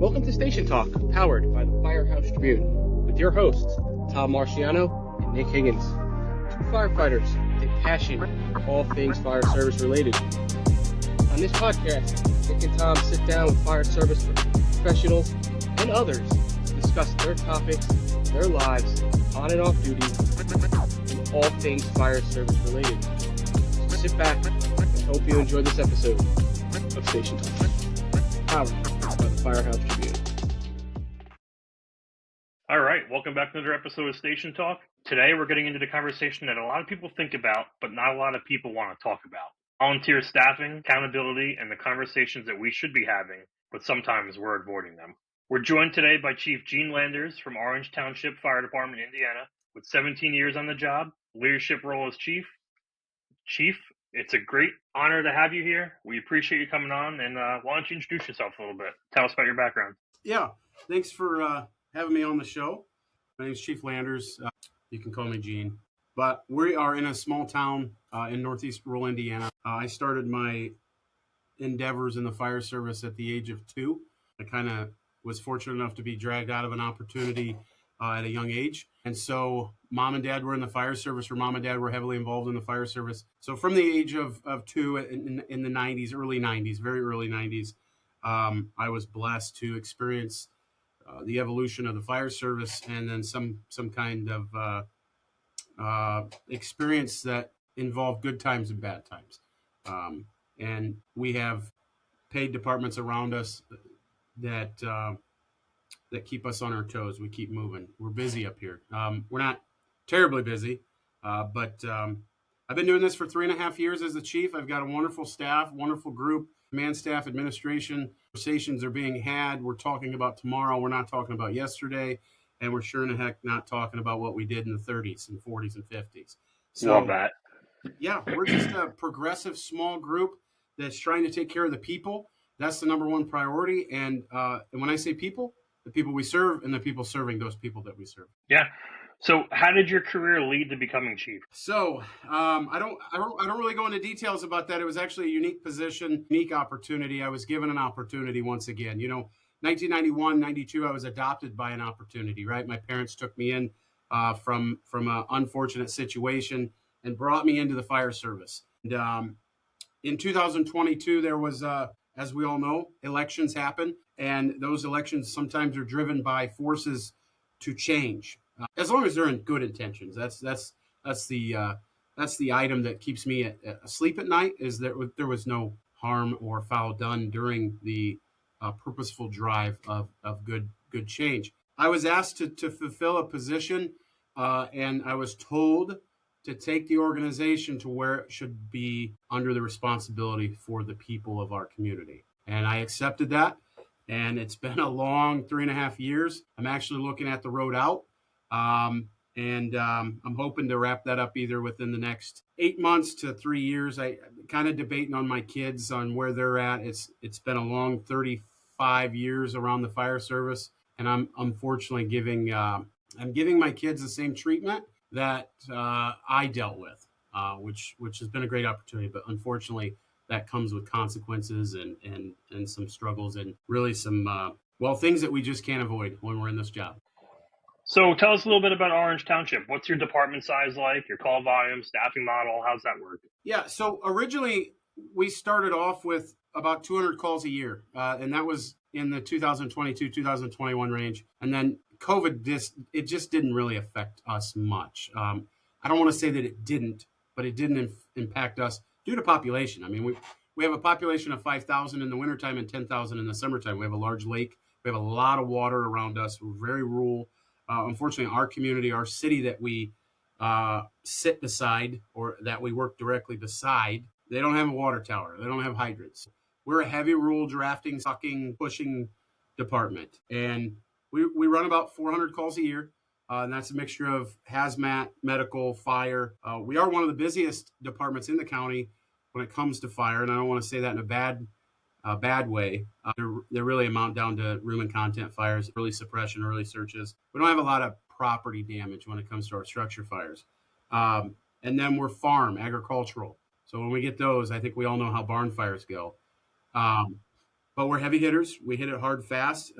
Welcome to Station Talk, powered by the Firehouse Tribune, with your hosts, Tom Marciano and Nick Higgins. Two firefighters with a passion for all things fire service related. On this podcast, Nick and Tom sit down with fire service professionals and others to discuss their topics, their lives, on and off duty, and all things fire service related. So sit back and hope you enjoy this episode of Station Talk, powered by the Firehouse Tribune. All right, welcome back to another episode of Station Talk. Today we're getting into the conversation that a lot of people think about, but not a lot of people want to talk about. Volunteer staffing, accountability, and the conversations that we should be having, but sometimes we're avoiding them. We're joined today by Chief Gene Landers from Orange Township Fire Department, Indiana, with 17 years on the job, leadership role as chief. Chief, it's a great honor to have you here. We appreciate you coming on, and why don't you introduce yourself a little bit? Tell us about your background. Yeah, thanks for having me on the show. My name is Chief Landers. You can call me Gene. But we are in a small town in northeast rural Indiana. I started my endeavors in the fire service at the age of 2. I kind of was fortunate enough to be dragged out of an opportunity at a young age. And so mom and dad were in the fire service, or mom and dad were heavily involved in the fire service. So from the age of 2 in the 90s, early 90s, very early 90s, I was blessed to experience the evolution of the fire service, and then some kind of experience that involved good times and bad times. And we have paid departments around us that keep us on our toes. We keep moving. We're busy up here. We're not terribly busy, but I've been doing this for 3.5 years as the chief. I've got a wonderful staff, wonderful group, command staff, administration. Conversations are being had. We're talking about tomorrow. We're not talking about yesterday. And we're sure in the heck not talking about what we did in the 30s and 40s and 50s. So, Love that. Yeah, we're just a progressive small group that's trying to take care of the people. That's the number one priority. And when I say people, the people we serve and the people serving those people that we serve. Yeah. So how did your career lead to becoming chief? So I don't really go into details about that. It was actually a unique position, unique opportunity. I was given an opportunity once again. 1991, 92, I was adopted by an opportunity, right? My parents took me in from an unfortunate situation and brought me into the fire service. And in 2022, there was, as we all know, elections happen. And those elections sometimes are driven by forces to change. As long as they're in good intentions, that's the item that keeps me asleep at night. Is that there was no harm or foul done during the purposeful drive of good change. I was asked to fulfill a position, and I was told to take the organization to where it should be under the responsibility for the people of our community. And I accepted that. And it's been a long 3.5 years. I'm actually looking at the road out. And I'm hoping to wrap that up either within the next 8 months to 3 years. I'm kind of debating on my kids on where they're at. It's been a long 35 years around the fire service. And I'm unfortunately giving my kids the same treatment that I dealt with, which has been a great opportunity. But unfortunately, that comes with consequences and some struggles and really some, things that we just can't avoid when we're in this job. So tell us a little bit about Orange Township. What's your department size like, your call volume, staffing model? How's that work? Yeah, so originally we started off with about 200 calls a year, and that was in the 2022, 2021 range. And then COVID, it just didn't really affect us much. I don't want to say that it didn't, but it didn't impact us due to population. I mean, we have a population of 5,000 in the wintertime and 10,000 in the summertime. We have a large lake. We have a lot of water around us. We're very rural. Unfortunately, our community, our city that we sit beside or that we work directly beside, they don't have a water tower. They don't have hydrants. We're a heavy rural drafting, sucking, pushing department. And we run about 400 calls a year. And that's a mixture of hazmat, medical, fire. We are one of the busiest departments in the county when it comes to fire. And I don't want to say that in a bad way. They really amount down to room and content fires, early suppression, early searches. We don't have a lot of property damage when it comes to our structure fires. And then we're agricultural. So when we get those, I think we all know how barn fires go. but we're heavy hitters. We hit it hard, fast.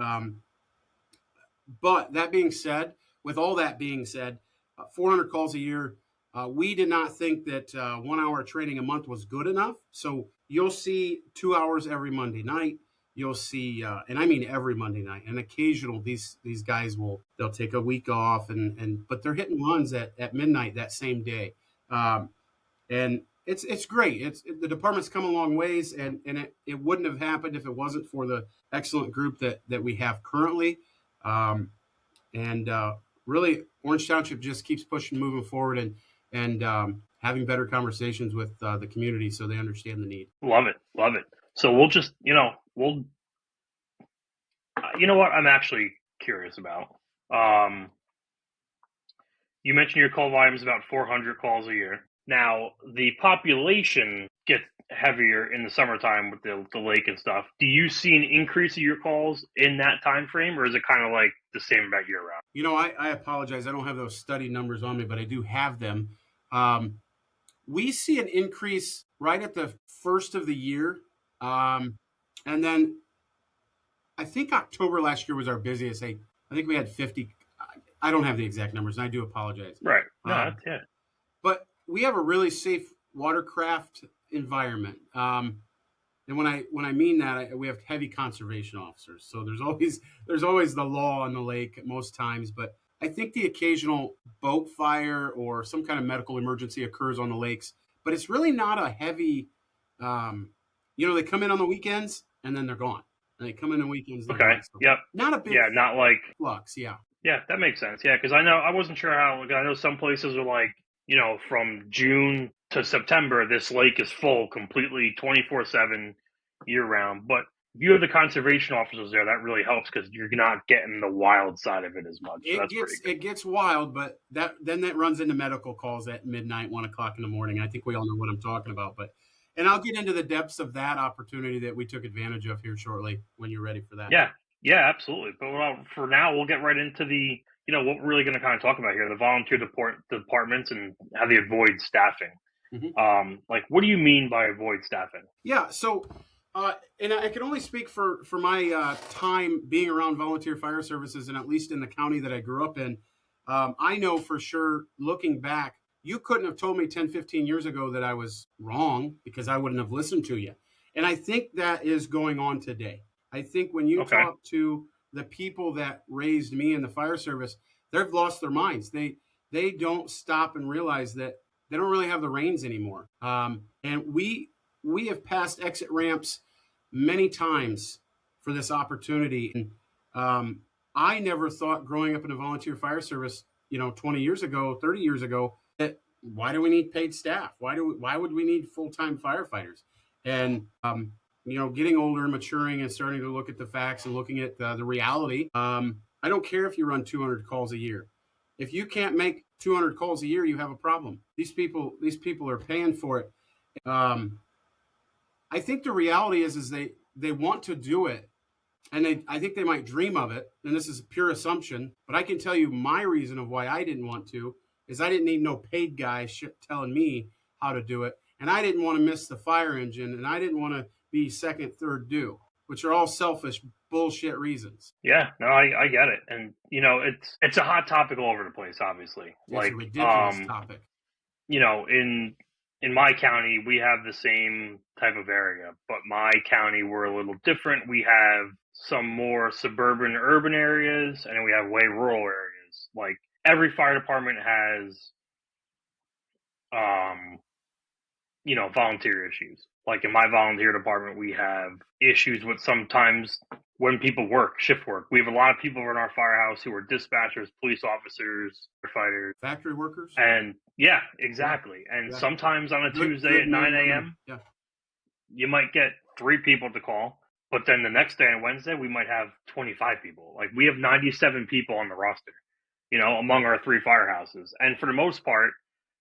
But that being said, with all that being said, 400 calls a year, we did not think that 1 hour training a month was good enough. So you'll see 2 hours every Monday night. You'll see, and I mean every Monday night. And occasional, these guys they'll take a week off, but they're hitting runs at midnight that same day, and it's great. The department's come a long ways, and it wouldn't have happened if it wasn't for the excellent group that we have currently. And really, Orange Township just keeps pushing, moving forward, and having better conversations with the community so they understand the need. Love it. So we'll just, you know what I'm actually curious about. You mentioned your call volume is about 400 calls a year. Now, the population gets heavier in the summertime with the lake and stuff. Do you see an increase of your calls in that time frame, or is it kind of like the same about year round? I apologize. I don't have those study numbers on me, but I do have them. We see an increase right at the first of the year. And then I think October last year was our busiest. I think we had 50. I don't have the exact numbers, and I do apologize. Right. No, that's it. But we have a really safe watercraft environment. And when I mean that, we have heavy conservation officers. So there's always the law on the lake at most times. But I think the occasional boat fire or some kind of medical emergency occurs on the lakes. But it's really not a heavy. They come in on the weekends and then they're gone. And they come in on weekends. Okay. So yep. Not a big. Yeah. Not like flux. Yeah. Yeah, that makes sense. Yeah, because I wasn't sure how. Like, I know some places are like, from June to September, this lake is full completely 24/7 year round. But if you have the conservation officers there, that really helps because you're not getting the wild side of it as much. So it gets wild, but that runs into medical calls at midnight, 1 o'clock in the morning. I think we all know what I'm talking about. And I'll get into the depths of that opportunity that we took advantage of here shortly when you're ready for that. Yeah, absolutely. But for now, we'll get right into the, what we're really going to kind of talk about here, the volunteer departments and how they avoid staffing. Mm-hmm. What do you mean by avoid staffing? Yeah, so, and I can only speak for my time being around volunteer fire services, and at least in the county that I grew up in. I know for sure, looking back, you couldn't have told me 10, 15 years ago that I was wrong because I wouldn't have listened to you. And I think that is going on today. I think when you talk to the people that raised me in the fire service, they've lost their minds. They don't stop and realize that they don't really have the reins anymore. And we have passed exit ramps many times for this opportunity. And I never thought growing up in a volunteer fire service, 20 years ago, 30 years ago, that why do we need paid staff? Why would we need full-time firefighters? And getting older, maturing, and starting to look at the facts and looking at the reality. I don't care if you run 200 calls a year. If you can't make 200 calls a year, you have a problem. These people are paying for it. I think the reality is they want to do it, and I think they might dream of it. And this is a pure assumption, but I can tell you my reason of why I didn't want to is I didn't need no paid guy telling me how to do it, and I didn't want to miss the fire engine, and I didn't want to be second, third due, which are all selfish bullshit reasons. Yeah, no, I get it. And, it's a hot topic all over the place, obviously. It's a ridiculous topic. In my county, we have the same type of area, but my county, we're a little different. We have some more suburban, urban areas, and then we have way rural areas. Like, every fire department has, volunteer issues. Like in my volunteer department, we have issues with sometimes when people work, shift work. We have a lot of people in our firehouse who are dispatchers, police officers, firefighters. Factory workers? And yeah, exactly. And sometimes on a Tuesday at 9 a.m., you might get 3 people to call. But then the next day on Wednesday, we might have 25 people. Like we have 97 people on the roster, among our 3 firehouses. And for the most part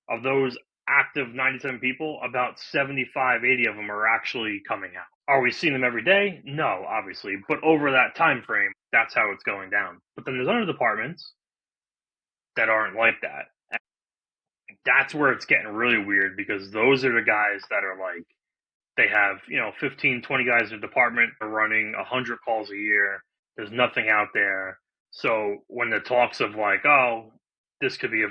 of those active 97 people, about 75, 80 of them are actually coming out. Are we seeing them every day? No, obviously. But over that time frame, that's how it's going down. But then there's other departments that aren't like that. And that's where it's getting really weird because those are the guys that are like they have, 15, 20 guys in the department are running 100 calls a year. There's nothing out there. So when the talks of like, oh, this could be a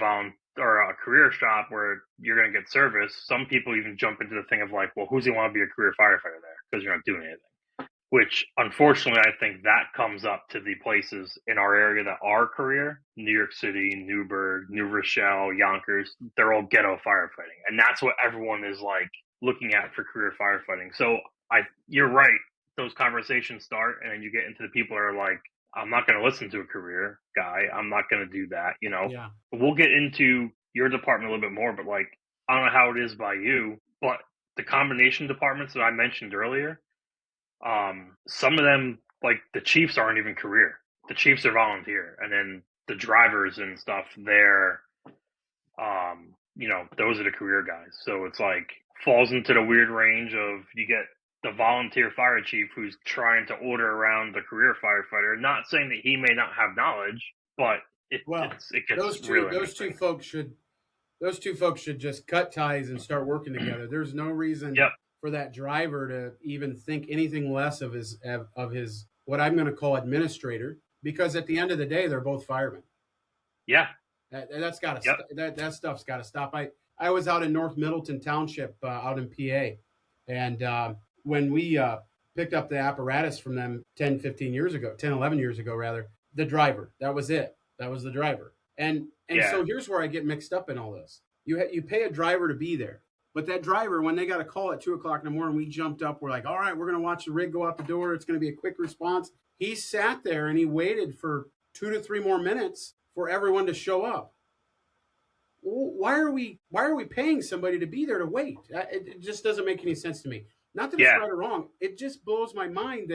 career shop where you're going to get service, some people even jump into the thing of like, well, who's going to want to be a career firefighter there because you're not doing anything? Which, unfortunately, I think that comes up to the places in our area that are career. New York City, Newburgh, New Rochelle, Yonkers, they're all ghetto firefighting. And that's what everyone is like looking at for career firefighting. So you're right. Those conversations start and then you get into the people that are like, I'm not going to listen to a career guy. I'm not going to do that. Yeah. We'll get into your department a little bit more, but like, I don't know how it is by you, but the combination departments that I mentioned earlier, some of them, like the chiefs aren't even career. The chiefs are volunteer. And then the drivers and stuff, they're, those are the career guys. So it's like falls into the weird range of you get the volunteer fire chief who's trying to order around the career firefighter. Not saying that he may not have knowledge, but it gets those two folks should just cut ties and start working together. There's no reason for that driver to even think anything less of his what I'm going to call administrator, because at the end of the day, they're both firemen. Yeah, that's got to that stuff's got to stop. I was out in North Middleton Township out in PA, and when we picked up the apparatus from them 10, 11 years ago rather, the driver, that was it. That was the driver. And so here's where I get mixed up in all this. You pay a driver to be there. But that driver, when they got a call at 2:00 in the morning, we jumped up. We're like, all right, we're going to watch the rig go out the door. It's going to be a quick response. He sat there and he waited for 2 to 3 more minutes for everyone to show up. Why are we paying somebody to be there to wait? It just doesn't make any sense to me. Not that it's right or wrong. It just blows my mind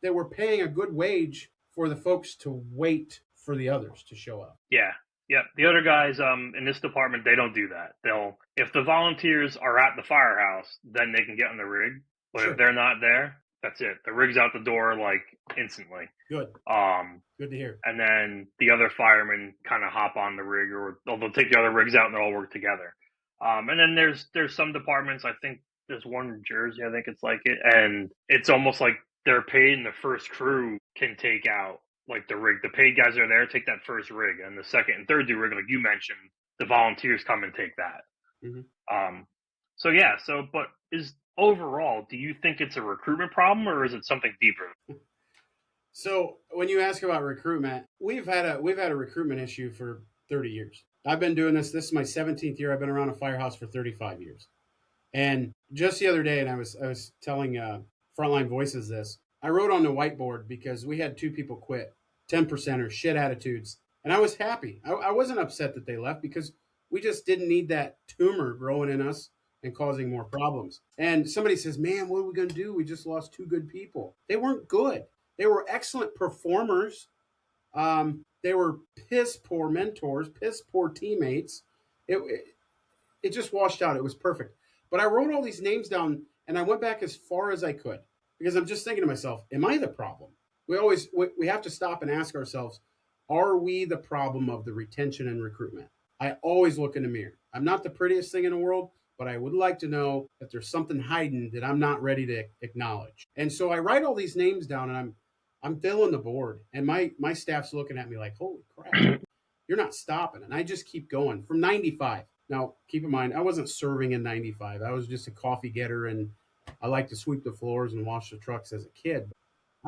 that we're paying a good wage for the folks to wait for the others to show up. Yeah. Yeah, the other guys in this department, they don't do that. If the volunteers are at the firehouse, then they can get on the rig. But if they're not there, that's it. The rig's out the door like instantly. Good. Good to hear. And then the other firemen kind of hop on the rig, or they'll take the other rigs out and they'll all work together. And then there's some departments. I think there's one in Jersey. I think it's like it, and it's almost like they're paid, and the first crew can take out. Like the rig, the paid guys are there, take that first rig, and the second and third rig, like you mentioned, the volunteers come and take that. Mm-hmm. But is overall, do you think it's a recruitment problem or is it something deeper? So when you ask about recruitment, we've had a recruitment issue for 30 years. I've been doing this. This is my 17th year. I've been around a firehouse for 35 years. And just the other day, and I was telling Frontline Voices this, I wrote on the whiteboard because we had 2 people quit. 10%ers, shit attitudes. And I was happy. I wasn't upset that they left because we just didn't need that tumor growing in us and causing more problems. And somebody says, man, what are we going to do? We just lost 2 good people. They weren't good. They were excellent performers. They were piss poor mentors, piss poor teammates. It just washed out. It was perfect. But I wrote all these names down and I went back as far as I could because I'm just thinking to myself, am I the problem? We have to stop and ask ourselves, are we the problem of the retention and recruitment? I always look in the mirror. I'm not the prettiest thing in the world, but I would like to know if there's something hiding that I'm not ready to acknowledge. And so I write all these names down and I'm filling the board. And my staff's looking at me like, holy crap, you're not stopping. And I just keep going from 95. Now, keep in mind, I wasn't serving in 95. I was just a coffee getter and I like to sweep the floors and wash the trucks as a kid.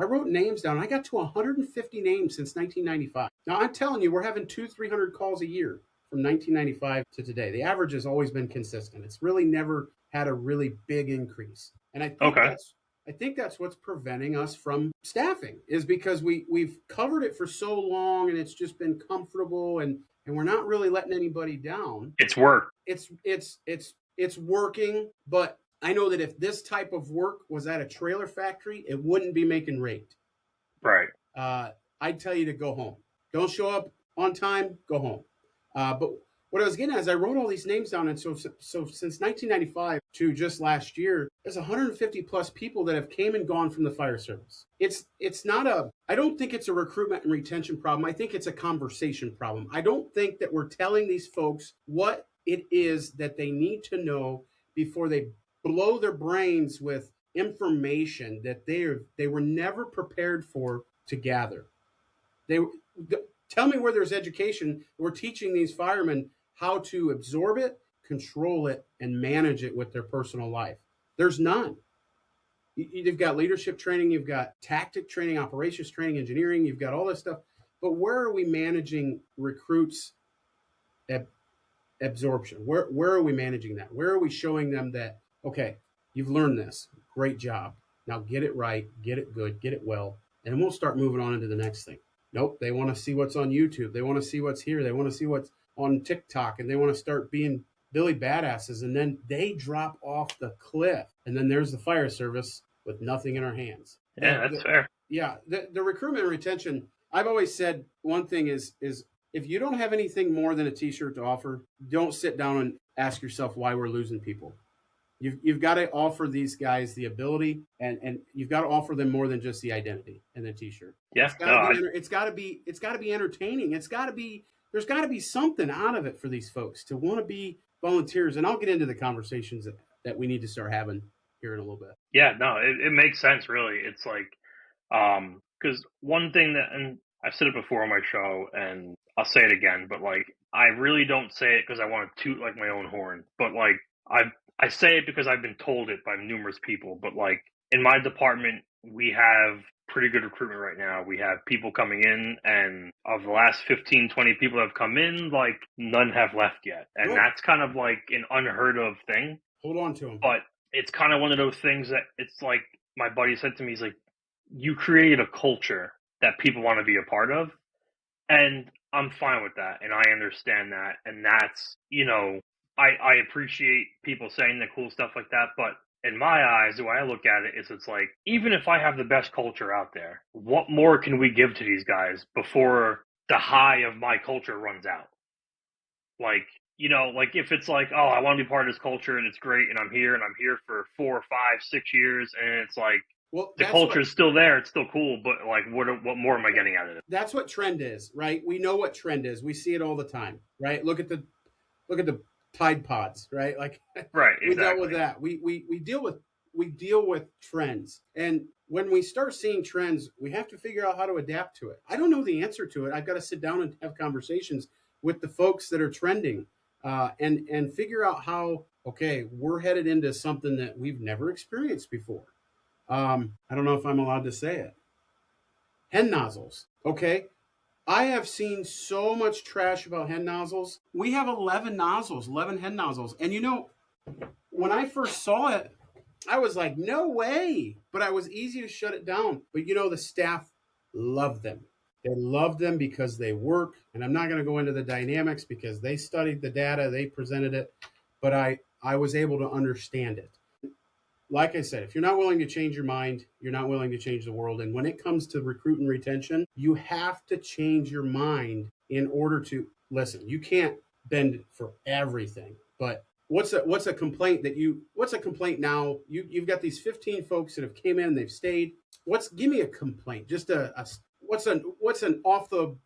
I wrote names down. I got to 150 names since 1995. Now, I'm telling you, we're having 200-300 calls a year from 1995 to today. The average has always been consistent. It's really never had a really big increase. And I think that's what's preventing us from staffing is because we've covered it for so long and it's just been comfortable and we're not really letting anybody down. It's work. It's working, but I know that if this type of work was at a trailer factory, it wouldn't be making rate. Right. I'd tell you to go home. Don't show up on time, go home. But what I was getting at is I wrote all these names down. And so since 1995 to just last year, there's 150 plus people that have came and gone from the fire service. I don't think it's a recruitment and retention problem. I think it's a conversation problem. I don't think that we're telling these folks what it is that they need to know before they blow their brains with information that they were never prepared for to gather. They tell me where there's education. We're teaching these firemen how to absorb it, control it, and manage it with their personal life. There's none. You've got leadership training, you've got tactic training, operations training, engineering, you've got all this stuff. But where are we managing recruits' absorption? Where are we managing that? Where are we showing them that, okay, you've learned this, great job. Now get it right, get it good, get it well, and we'll start moving on into the next thing. Nope, they want to see what's on YouTube. They want to see what's here. They want to see what's on TikTok, and they want to start being Billy badasses, and then they drop off the cliff. And then there's the fire service with nothing in our hands. Yeah, that's fair. Yeah, the recruitment and retention, I've always said one thing is if you don't have anything more than a T-shirt to offer, don't sit down and ask yourself why we're losing people. You've got to offer these guys the ability, and you've got to offer them more than just the identity and the T-shirt. Yeah, it's got to be entertaining. There's got to be something out of it for these folks to want to be volunteers. And I'll get into the conversations that we need to start having here in a little bit. Yeah, no, it makes sense, really. It's like, because one thing that, and I've said it before on my show, and I'll say it again, but like, I really don't say it because I want to toot like my own horn, but like, I say it because I've been told it by numerous people, but like in my department, we have pretty good recruitment right now. We have people coming in, and of the last 15, 20 people that have come in, like none have left yet. And Good. That's kind of like an unheard of thing. Hold on to them. But it's kind of one of those things that it's like my buddy said to me, he's like, you created a culture that people want to be a part of. And I'm fine with that. And I understand that. And that's, I appreciate people saying the cool stuff like that, but in my eyes, the way I look at it is it's like, even if I have the best culture out there, what more can we give to these guys before the high of my culture runs out? Like, like if it's like, oh, I want to be part of this culture and it's great and I'm here for 4, 5, 6 years and it's like, well, the culture is still there. It's still cool, but like, what more am I getting out of it? That's what trend is, right? We know what trend is. We see it all the time, right? Look at the Tide Pods, right? Like, right, exactly. We dealt with that. We deal with trends, and when we start seeing trends, we have to figure out how to adapt to it. I don't know the answer to it. I've got to sit down and have conversations with the folks that are trending, and figure out how. Okay, we're headed into something that we've never experienced before. I don't know if I'm allowed to say it. Hen nozzles. Okay. I have seen so much trash about hen nozzles. We have 11 hen nozzles. And when I first saw it, I was like, no way. But I was easy to shut it down. But the staff loved them. They loved them because they work. And I'm not going to go into the dynamics because they studied the data, they presented it. But I was able to understand it. Like I said, if you're not willing to change your mind, you're not willing to change the world. And when it comes to recruit and retention, you have to change your mind in order to listen. You can't bend for everything. But what's a complaint now? You've got these 15 folks that have came in, they've stayed. Give me a complaint. Just what's an off the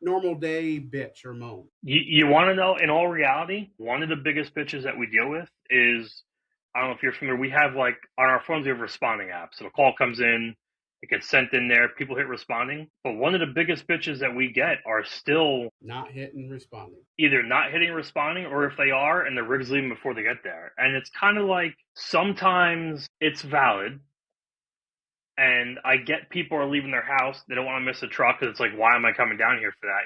normal day bitch or moan? You want to know? In all reality, one of the biggest bitches that we deal with is, I don't know if you're familiar, we have like on our phones, we have responding apps. So a call comes in, it gets sent in there, people hit responding. But one of the biggest bitches that we get are still not hitting responding. Either not hitting responding, or if they are, and the rig's leaving before they get there. And it's kind of like, sometimes it's valid. And I get people are leaving their house, they don't want to miss a truck because it's like, why am I coming down here for that,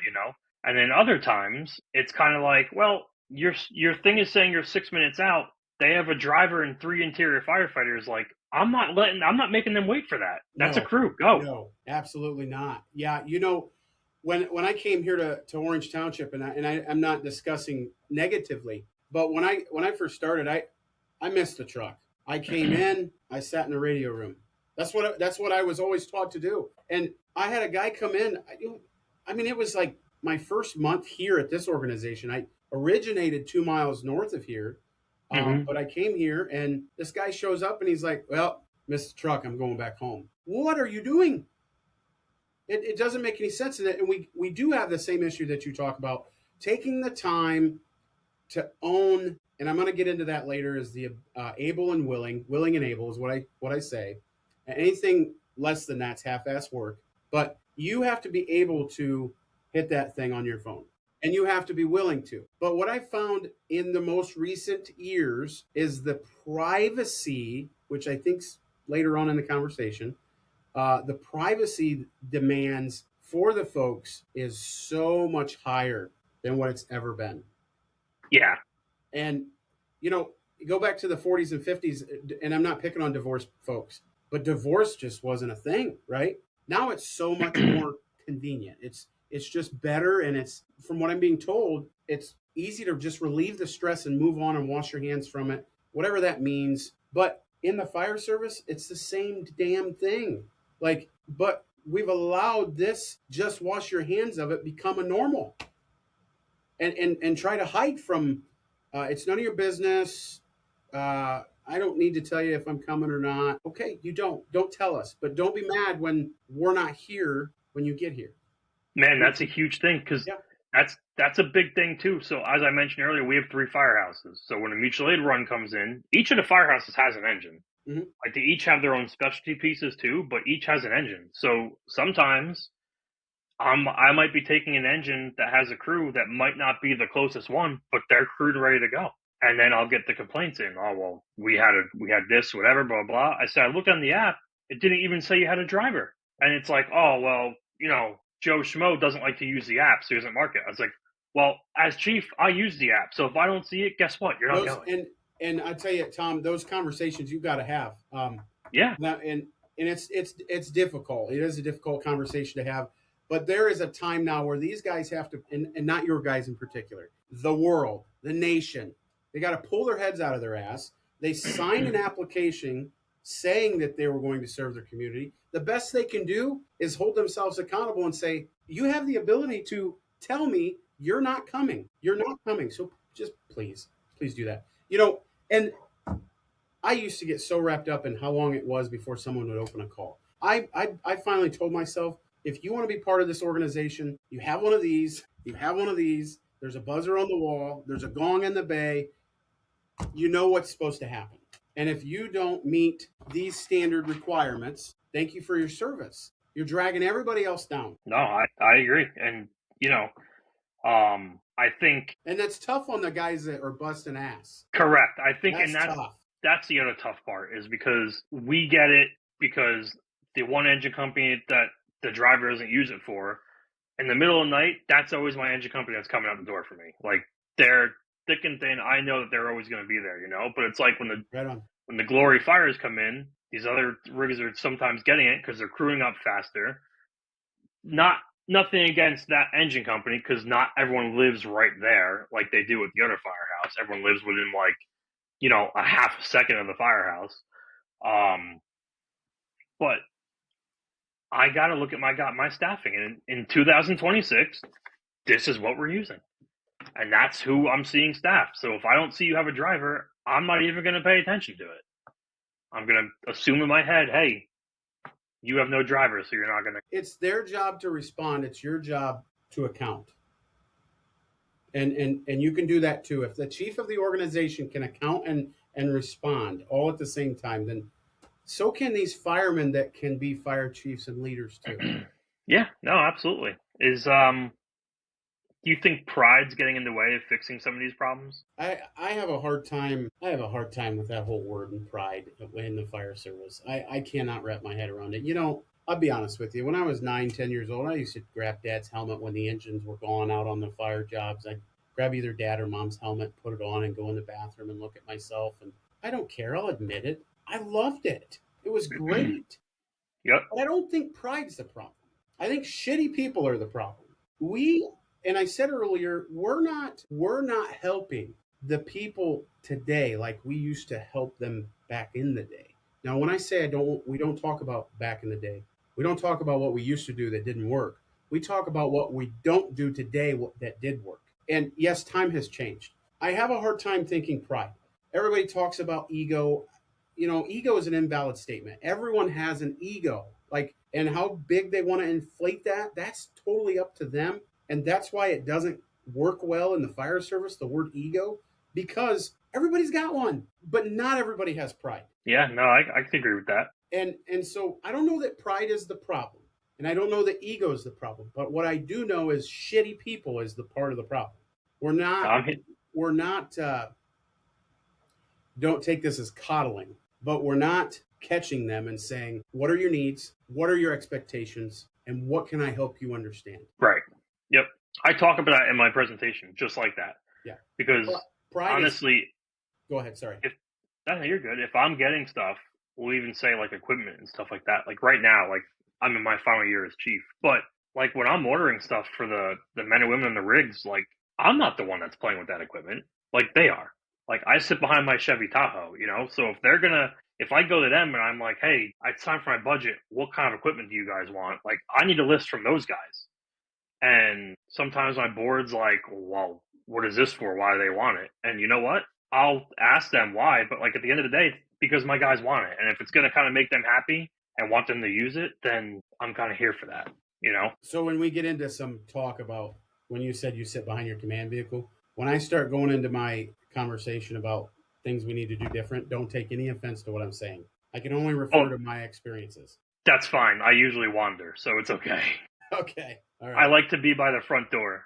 And then other times, it's kind of like, well, your thing is saying you're 6 minutes out. They have a driver and 3 interior firefighters. Like, I'm not making them wait for that. That's a crew. Go. No, absolutely not. Yeah. When I came here to Orange Township, and I'm not discussing negatively, but when I first started, I missed the truck. I came in, I sat in the radio room. That's what I was always taught to do. And I had a guy come in. It was like my first month here at this organization. I originated 2 miles north of here. But I came here and this guy shows up and he's like, well, missed the truck. I'm going back home. What are you doing? It doesn't make any sense in it. And we do have the same issue that you talk about, taking the time to own and I'm going to get into that later, is the able and willing and able is what I say. And anything less than that's half-ass work. But you have to be able to hit that thing on your phone, and you have to be willing to. But what I found in the most recent years is the privacy, which I think's later on in the conversation, the privacy demands for the folks is so much higher than what it's ever been. Yeah. And, you know, go back to the 40s and 50s, and I'm not picking on divorced folks, but divorce just wasn't a thing, right? Now it's so much more convenient. It's just better, and it's, from what I'm being told, it's easy to just relieve the stress and move on and wash your hands from it, whatever that means. But in the fire service, it's the same damn thing. Like, but we've allowed this just wash your hands of it become a normal, and try to hide from it's none of your business. I don't need to tell you if I'm coming or not. Okay, you don't tell us, but don't be mad when we're not here when you get here. Man, that's a huge thing, because that's a big thing too. So as I mentioned earlier, we have 3 firehouses. So when a mutual aid run comes in, each of the firehouses has an engine. Mm-hmm. Like, they each have their own specialty pieces too, but each has an engine. So sometimes I might be taking an engine that has a crew that might not be the closest one, but they're crewed and ready to go. And then I'll get the complaints in. Oh, well, we had this, whatever, blah, blah. I said, I looked on the app. It didn't even say you had a driver. And it's like, oh, well, you know, Joe Schmo doesn't like to use the app, so he doesn't mark it. I was like, well, as chief, I use the app. So if I don't see it, guess what? You're not going. And I tell you, Tom, those conversations you got to have. Yeah. And it's difficult. It is a difficult conversation to have. But there is a time now where these guys have to, and not your guys in particular, the world, the nation, they got to pull their heads out of their ass. They signed an application saying that they were going to serve their community. The best they can do is hold themselves accountable and say, you have the ability to tell me you're not coming. You're not coming. So just please do that. You know, and I used to get so wrapped up in how long it was before someone would open a call. I finally told myself, if you want to be part of this organization, you have one of these, there's a buzzer on the wall, there's a gong in the bay, you know what's supposed to happen. And if you don't meet these standard requirements, thank you for your service. You're dragging everybody else down. No, I agree. And, you know, I think... And that's tough on the guys that are busting ass. Correct. I think, that's and tough. That's the other tough part, is because we get it because the one engine company that the driver doesn't use it for, in the middle of the night, that's always my engine company that's coming out the door for me. Like, they're thick and thin. I know that they're always going to be there, you know? But it's like when the glory fires come in, these other rigs are sometimes getting it because they're crewing up faster. Nothing against that engine company, because not everyone lives right there like they do with the other firehouse. Everyone lives within, like, you know, a half a second of the firehouse. But I got to look at my staffing. And in 2026, this is what we're using. And that's who I'm seeing staff. So if I don't see you have a driver, I'm not even going to pay attention to it. I'm going to assume in my head, hey, you have no driver, so you're not going to. It's their job to respond. It's your job to account. And you can do that too. If the chief of the organization can account and respond all at the same time, then so can these firemen that can be fire chiefs and leaders too. Yeah, no, absolutely. Do you think pride's getting in the way of fixing some of these problems? I have a hard time. I have a hard time with that whole word and pride in the fire service. I cannot wrap my head around it. You know, I'll be honest with you. When I was 9, 10 years old, I used to grab Dad's helmet when the engines were going out on the fire jobs. I'd grab either Dad or Mom's helmet, put it on, and go in the bathroom and look at myself. And I don't care. I'll admit it. I loved it. It was great. Yep. But I don't think pride's the problem. I think shitty people are the problem. And I said earlier, we're not helping the people today like we used to help them back in the day. Now, when I say we don't talk about back in the day. We don't talk about what we used to do that didn't work. We talk about what we don't do today that did work. And yes, time has changed. I have a hard time thinking pride. Everybody talks about ego. You know, ego is an invalid statement. Everyone has an ego. And how big they want to inflate that's totally up to them. And that's why it doesn't work well in the fire service, the word ego. because everybody's got one, but not everybody has pride. Yeah, no, I can agree with that. And so I don't know that pride is the problem, and I don't know that ego is the problem. But what I do know is shitty people is the part of the problem. We're not. Don't take this as coddling, but we're not catching them and saying, "What are your needs? What are your expectations? And what can I help you understand?" Right. Yep. I talk about that in my presentation, just like that. Yeah. Because Pride honestly, go ahead. Sorry. No, you're good. If I'm getting stuff, we'll even say like equipment and stuff like that. Like right now, like I'm in my final year as chief, but like when I'm ordering stuff for the men and women in the rigs, like I'm not the one that's playing with that equipment. Like they are. Like I sit behind my Chevy Tahoe, you know. So if I go to them and I'm like, hey, it's time for my budget. What kind of equipment do you guys want? Like I need a list from those guys. And sometimes my board's like, well, what is this for? Why do they want it? And you know what? I'll ask them why, but like at the end of the day, because my guys want it. And if it's going to kind of make them happy and want them to use it, then I'm kind of here for that, you know? So when we get into some talk about when you said you sit behind your command vehicle, when I start going into my conversation about things we need to do different, don't take any offense to what I'm saying. I can only refer to my experiences. That's fine. I usually wander, so it's okay. Okay. All right. I like to be by the front door.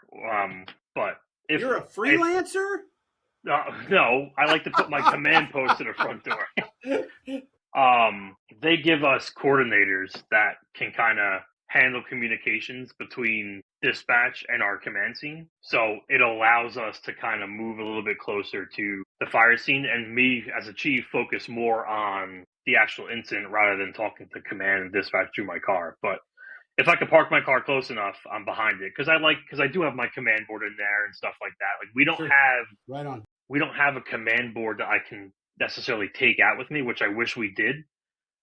But if you're a freelancer? No, I like to put my command post to the front door. They give us coordinators that can kind of handle communications between dispatch and our command scene. So it allows us to kind of move a little bit closer to the fire scene, and me as a chief focus more on the actual incident rather than talking to command and dispatch through my car. But if I could park my car close enough, I'm behind it because I do have my command board in there and stuff like that. Like we don't have a command board that I can necessarily take out with me, which I wish we did.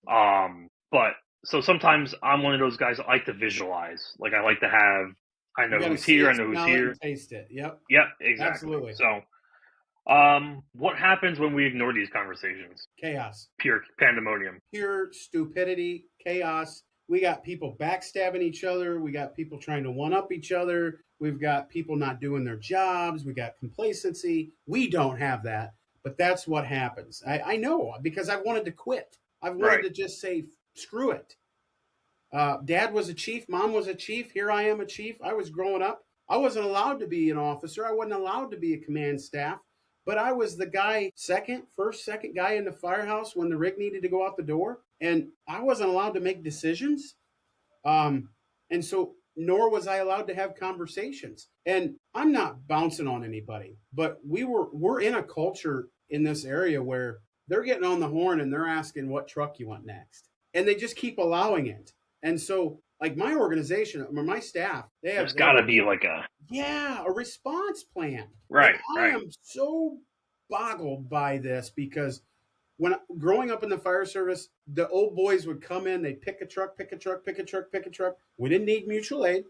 But so sometimes I'm one of those guys that like to visualize. Like I like to have, I know who's here, I know who's here. Taste it. Yep, exactly. Absolutely. So, what happens when we ignore these conversations? Chaos. Pure pandemonium. Pure stupidity, chaos. We got people backstabbing each other. We got people trying to one-up each other. We've got people not doing their jobs. We got complacency. We don't have that, but that's what happens. I know because I've wanted to quit. I've wanted to just say, screw it. Dad was a chief. Mom was a chief. Here I am a chief. I was growing up. I wasn't allowed to be an officer. I wasn't allowed to be a command staff, but I was the guy, second guy in the firehouse when the rig needed to go out the door. And I wasn't allowed to make decisions. And so nor was I allowed to have conversations. And I'm not bouncing on anybody, but we're in a culture in this area where they're getting on the horn and they're asking what truck you want next. And they just keep allowing it. And so like my organization, my staff, there's got to be like a response plan. Right. I am so boggled by this because when growing up in the fire service, the old boys would come in, they'd pick a truck. We didn't need mutual aid.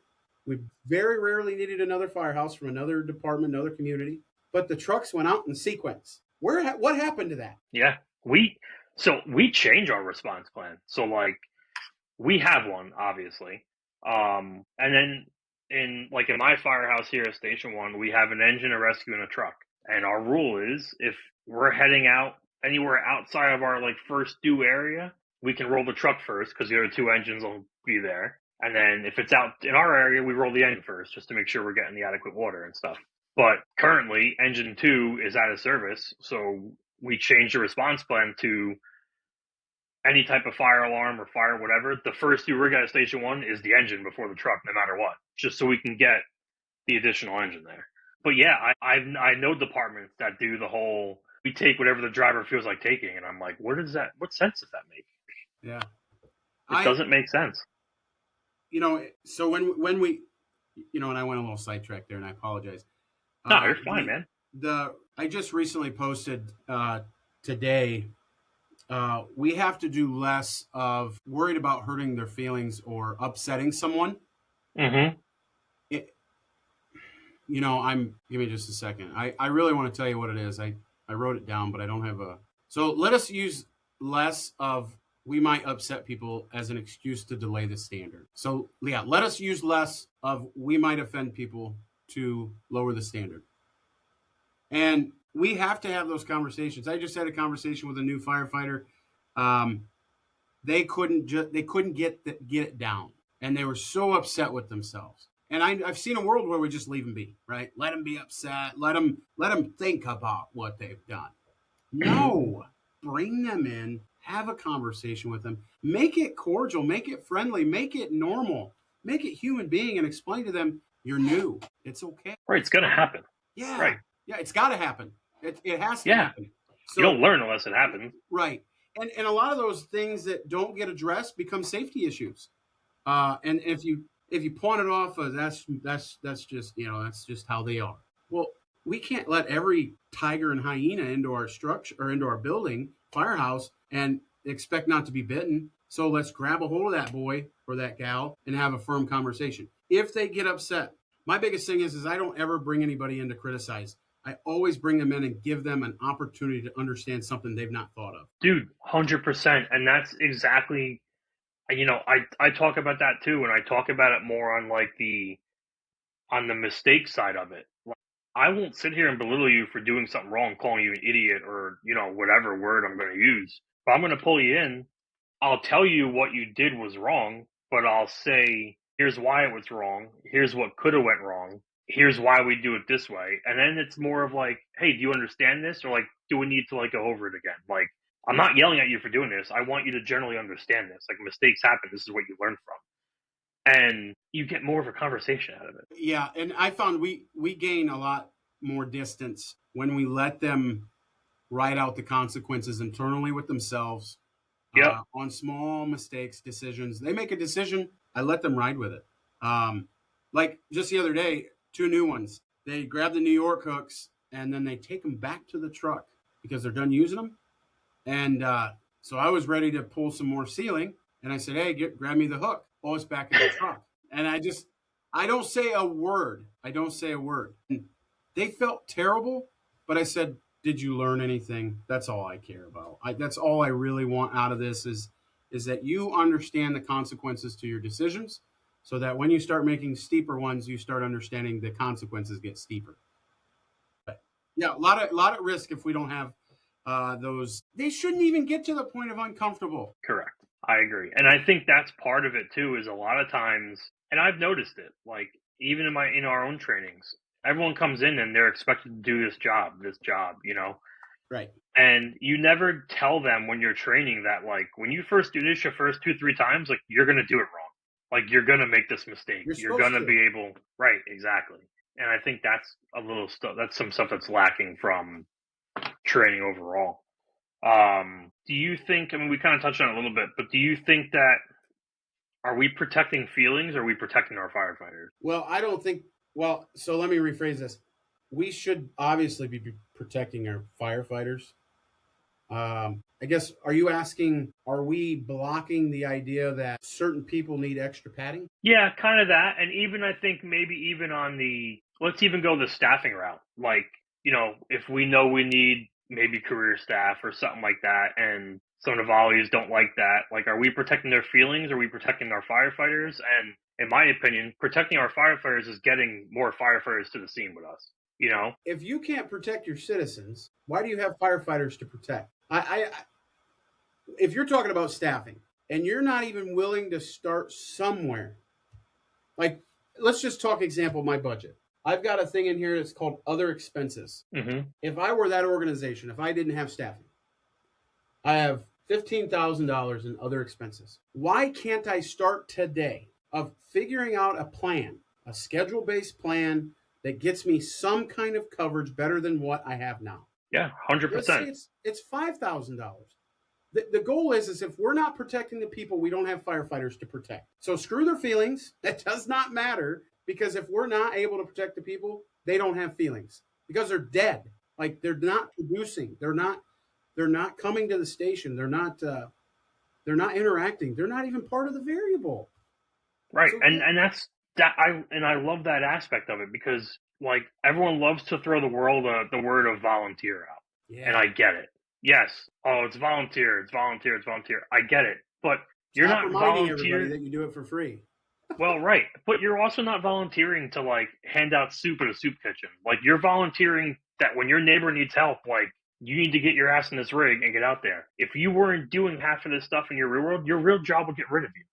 We very rarely needed another firehouse from another department, another community. But the trucks went out in sequence. What happened to that? Yeah, we change our response plan. So like we have one, obviously. And then in my firehouse here at Station 1, we have an engine, a rescue, and a truck. And our rule is if we're heading out anywhere outside of our first due area, we can roll the truck first because the other two engines will be there. And then if it's out in our area, we roll the engine first just to make sure we're getting the adequate water and stuff. But currently, engine 2 is out of service, so we changed the response plan to any type of fire alarm or fire whatever. The first due rig out of Station 1 is the engine before the truck, no matter what, just so we can get the additional engine there. But yeah, I know departments that do the whole, we take whatever the driver feels like taking, and I'm like, what sense does that make? Yeah. It doesn't make sense. So when we, and I went a little sidetracked there, and I apologize. No, you're fine, man. I just recently posted today, we have to do less of worried about hurting their feelings or upsetting someone. Mm-hmm. Give me just a second. I really want to tell you what it is. I wrote it down, but I don't have so let us use less of we might upset people as an excuse to delay the standard. So yeah, let us use less of we might offend people to lower the standard. And we have to have those conversations. I just had a conversation with a new firefighter. They couldn't get it down, and they were so upset with themselves. And I've seen a world where we just leave them be, right? Let them be upset. Let them think about what they've done. No, bring them in, have a conversation with them, make it cordial, make it friendly, make it normal, make it human being, and explain to them you're new. It's okay. Right, it's gonna happen. Yeah, Right. Yeah, it's got to happen. It has to Yeah. happen. So, You don't learn unless it happens. right. And a lot of those things that don't get addressed become safety issues. And if you pawn it off as that's just that's just how they are. Well, we can't let every tiger and hyena into our structure or into our building, firehouse, and expect not to be bitten. So let's grab a hold of that boy or that gal and have a firm conversation. If they get upset, my biggest thing is I don't ever bring anybody in to criticize. I always bring them in and give them an opportunity to understand something they've not thought of. Dude, 100%. And that's exactly, I talk about that too. And I talk about it more on like on the mistake side of it. Like, I won't sit here and belittle you for doing something wrong, calling you an idiot or, whatever word I'm going to use. If I'm going to pull you in, I'll tell you what you did was wrong, but I'll say, here's why it was wrong. Here's what could have went wrong. Here's why we do it this way. And then it's more of like, hey, do you understand this? Or like, do we need to like go over it again? Like, I'm not yelling at you for doing this. I want you to generally understand this. Like, mistakes happen. This is what you learn from. And you get more of a conversation out of it. Yeah, and I found we gain a lot more distance when we let them write out the consequences internally with themselves. Yep. On small mistakes, decisions. They make a decision, I let them ride with it. Like just the other day, 2 new ones. They grab the New York hooks and then they take them back to the truck because they're done using them. And so I was ready to pull some more sealing, and I said, "Hey, grab me the hook." Oh, it's back in the truck. And I don't say a word. And they felt terrible, but I said, "Did you learn anything?" That's all I care about. That's all I really want out of this is that you understand the consequences to your decisions, so that when you start making steeper ones, you start understanding the consequences get steeper. But yeah, a lot of risk if we don't have those. They shouldn't even get to the point of uncomfortable. Correct. I agree. And I think that's part of it too, is a lot of times, and I've noticed it, like even in our own trainings, everyone comes in and they're expected to do this job, Right. And you never tell them when you're training that, like, when you first do this your first 2-3 times, like, you're going to do it wrong. Like, you're going to make this mistake. You're going to be able, right, exactly. And I think that's that's some stuff that's lacking from training overall. Do you think, I mean, we kind of touched on it a little bit, but do you think that, are we protecting feelings or are we protecting our firefighters? Well, I don't think, so let me rephrase this. We should obviously be protecting our firefighters. I guess, are you asking, are we blocking the idea that certain people need extra padding? Yeah, kind of that. And even, I think maybe even on let's even go the staffing route. Like, if we know we need maybe career staff or something like that, and some of the volleys don't like that, like, are we protecting their feelings? Are we protecting our firefighters? And in my opinion, protecting our firefighters is getting more firefighters to the scene with us. If you can't protect your citizens, why do you have firefighters to protect? If you're talking about staffing and you're not even willing to start somewhere, like, let's just talk example, my budget. I've got a thing in here that's called other expenses. Mm-hmm. If I were that organization, if I didn't have staffing, I have $15,000 in other expenses. Why can't I start today of figuring out a plan, a schedule-based plan that gets me some kind of coverage better than what I have now? Yeah, 100%. Let's say it's $5,000. The goal is if we're not protecting the people, we don't have firefighters to protect. So screw their feelings. That does not matter, because if we're not able to protect the people, they don't have feelings because they're dead. Like, they're not producing. They're not coming to the station. They're not interacting. They're not even part of the variable. Right. So, and that's that. I love that aspect of it, because like everyone loves to throw the word of volunteer out. Yeah. And I get it. Yes. Oh, it's volunteer. It's volunteer. It's volunteer. I get it. But you're not reminding volunteering everybody that you do it for free. Well, right. But you're also not volunteering to like hand out soup at a soup kitchen. Like, you're volunteering that when your neighbor needs help, like, you need to get your ass in this rig and get out there. If you weren't doing half of this stuff in your real world, your real job would get rid of you.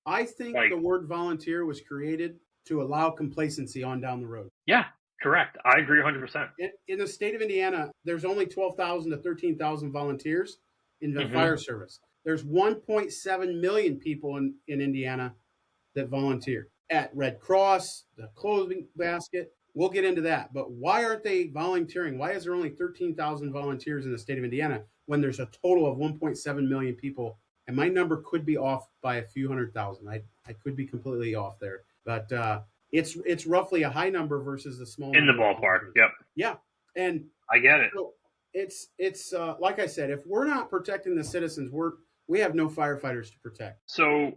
I think Like, the word volunteer was created to allow complacency on down the road. yeah, correct. I agree 100%. In the state of Indiana, there's only 12,000 to 13,000 volunteers in the fire service. There's 1.7 million people in Indiana that volunteer at Red Cross, the clothing basket. We'll get into that. But why aren't they volunteering? Why is there only 13,000 volunteers in the state of Indiana when there's a total of 1.7 million people? And my number could be off by a few 100,000. I could be completely off there. But it's roughly a high number versus the small In the number. ballpark, yep. Yeah. And I get it. so it's like I said, if we're not protecting the citizens, we have no firefighters to protect. So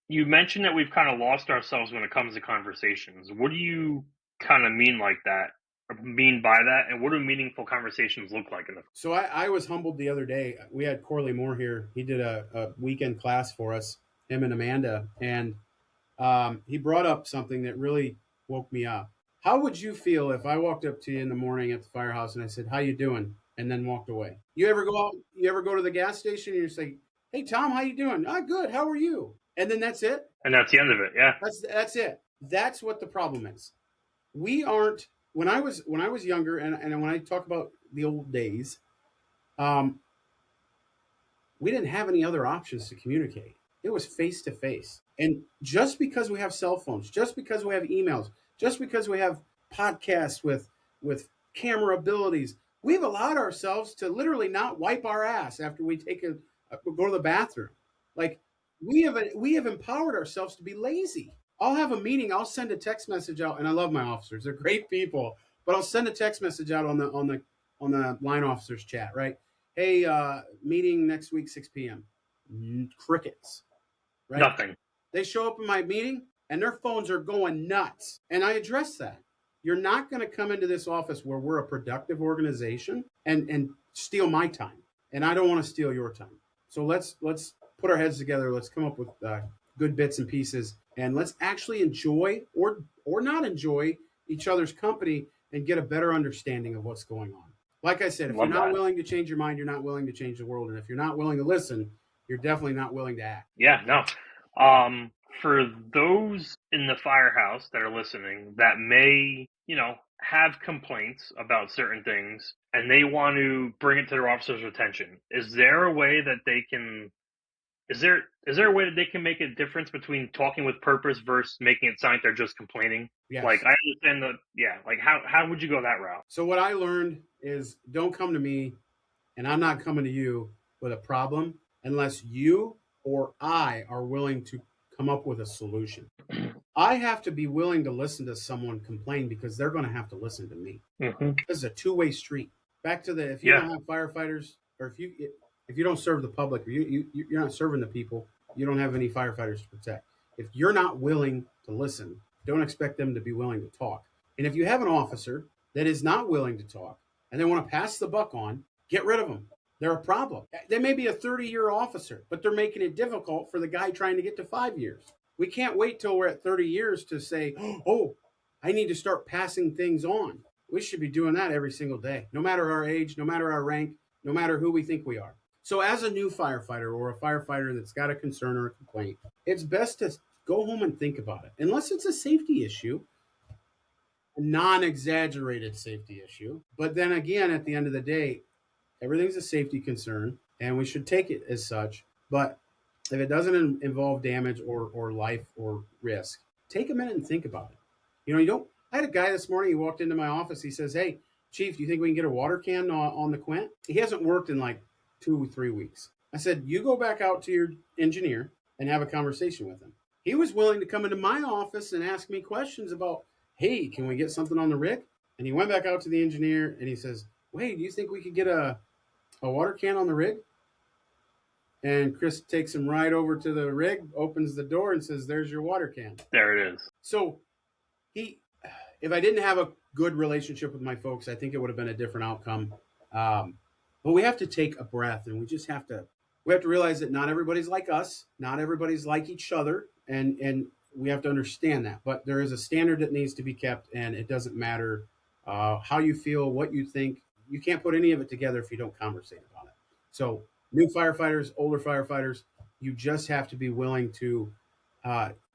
you mentioned that we've kind of lost ourselves when it comes to conversations. What do you kind of mean like that, or mean by that, and what do meaningful conversations look like? So I was humbled the other day. We had Corley Moore here. He did a weekend class for us, him and Amanda, and he brought up something that really woke me up. How would you feel if I walked up to you in the morning at the firehouse and I said, "How you doing?" and then walked away? You ever go out? You ever go to the gas station and you say, "Hey Tom, how you doing?" "Ah, good. How are you?" And then that's it. And that's the end of it. Yeah. That's it. That's what the problem is. We aren't. When I was younger, and when I talk about the old days, we didn't have any other options to communicate. It was face to face. And just because we have cell phones, just because we have emails, just because we have podcasts with camera abilities, we've allowed ourselves to literally not wipe our ass after we go to the bathroom. Like we have empowered ourselves to be lazy. I'll have a meeting. I'll send a text message out, and I love my officers. They're great people, but I'll send a text message out on the line officers chat, right? Hey, meeting next week, 6 p.m. Crickets, right? Nothing. They show up in my meeting, and their phones are going nuts, and I address that. You're not going to come into this office where we're a productive organization and steal my time, and I don't want to steal your time. So let's put our heads together. Let's come up with good bits and pieces, and let's actually enjoy or not enjoy each other's company and get a better understanding of what's going on. Like I said, if you're not willing to change your mind, you're not willing to change the world. And if you're not willing to listen, you're definitely not willing to act. Yeah, no. For those in the firehouse that are listening that may, have complaints about certain things and they want to bring it to their officer's attention, is there a way that they can make a difference between talking with purpose versus making it sound like they're just complaining? Yes. Like, I understand how would you go that route? So what I learned is don't come to me, and I'm not coming to you with a problem unless you or I are willing to come up with a solution. I have to be willing to listen to someone complain because they're going to have to listen to me. Mm-hmm. This is a two-way street. Back to if you don't have firefighters, or if you don't serve the public, or you're not serving the people, you don't have any firefighters to protect. If you're not willing to listen, don't expect them to be willing to talk. And if you have an officer that is not willing to talk and they want to pass the buck on, get rid of them. They're a problem. They may be a 30-year officer, but they're making it difficult for the guy trying to get to 5 years. We can't wait till we're at 30 years to say, oh, I need to start passing things on. We should be doing that every single day, no matter our age, no matter our rank, no matter who we think we are. So as a new firefighter or a firefighter that's got a concern or a complaint, it's best to go home and think about it. Unless it's a safety issue, a non-exaggerated safety issue. But then again, at the end of the day, everything's a safety concern, and we should take it as such. But if it doesn't involve damage or life or risk, take a minute and think about it. I had a guy this morning, he walked into my office. He says, "Hey, Chief, do you think we can get a water can on the Quint?" He hasn't worked in like 2 or 3 weeks. I said, you go back out to your engineer and have a conversation with him. He was willing to come into my office and ask me questions about, hey, can we get something on the rig? And he went back out to the engineer and he says, "Wait, do you think we could get a water can on the rig?" And Chris takes him right over to the rig, opens the door and says, "There's your water can." There it is. So if I didn't have a good relationship with my folks, I think it would have been a different outcome. But we have to take a breath, and we have to realize that not everybody's like us. Not everybody's like each other. And we have to understand that. But there is a standard that needs to be kept, and it doesn't matter how you feel, what you think. You can't put any of it together if you don't conversate about it. So, new firefighters, older firefighters, you just have to be willing to.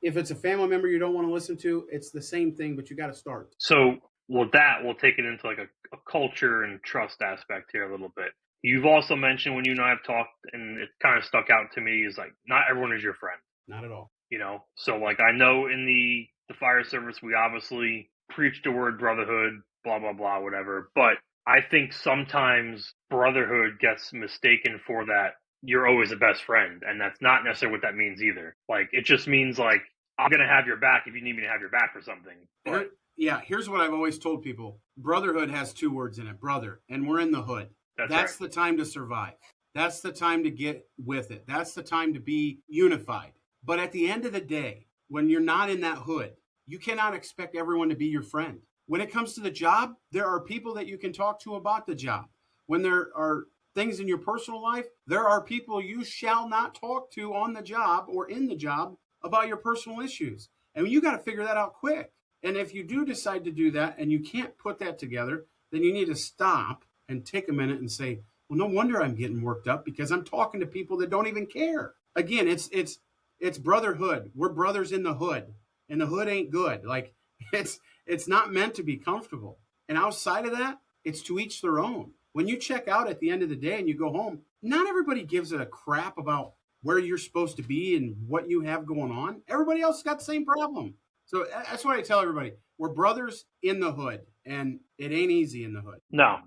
If it's a family member you don't want to listen to, it's the same thing, but you got to start. So with that, we'll take it into like a culture and trust aspect here a little bit. You've also mentioned when you and I have talked, and it kind of stuck out to me, is like not everyone is your friend. Not at all. You know, so like I know in the fire service, we obviously preach the word brotherhood, blah, blah, blah, whatever. But I think sometimes brotherhood gets mistaken for that you're always the best friend. And that's not necessarily what that means either. Like, it just means like, I'm going to have your back if you need me to have your back for something. But Yeah, here's what I've always told people. Brotherhood has two words in it, brother, and we're in the hood. That's right. the time to survive. That's the time to get with it. That's the time to be unified. But at the end of the day, when you're not in that hood, you cannot expect everyone to be your friend. When it comes to the job, there are people that you can talk to about the job. When there are things in your personal life, there are people you shall not talk to on the job or in the job about your personal issues. And you got to figure that out quick. And if you do decide to do that and you can't put that together, then you need to stop and take a minute and say, well, no wonder I'm getting worked up because I'm talking to people that don't even care. Again, it's brotherhood. We're brothers in the hood, and the hood ain't good. Like it's not meant to be comfortable. And outside of that, it's to each their own. When you check out at the end of the day and you go home, not everybody gives a crap about where you're supposed to be and what you have going on. Everybody else got the same problem. So that's what I tell everybody. We're brothers in the hood, and it ain't easy in the hood. No.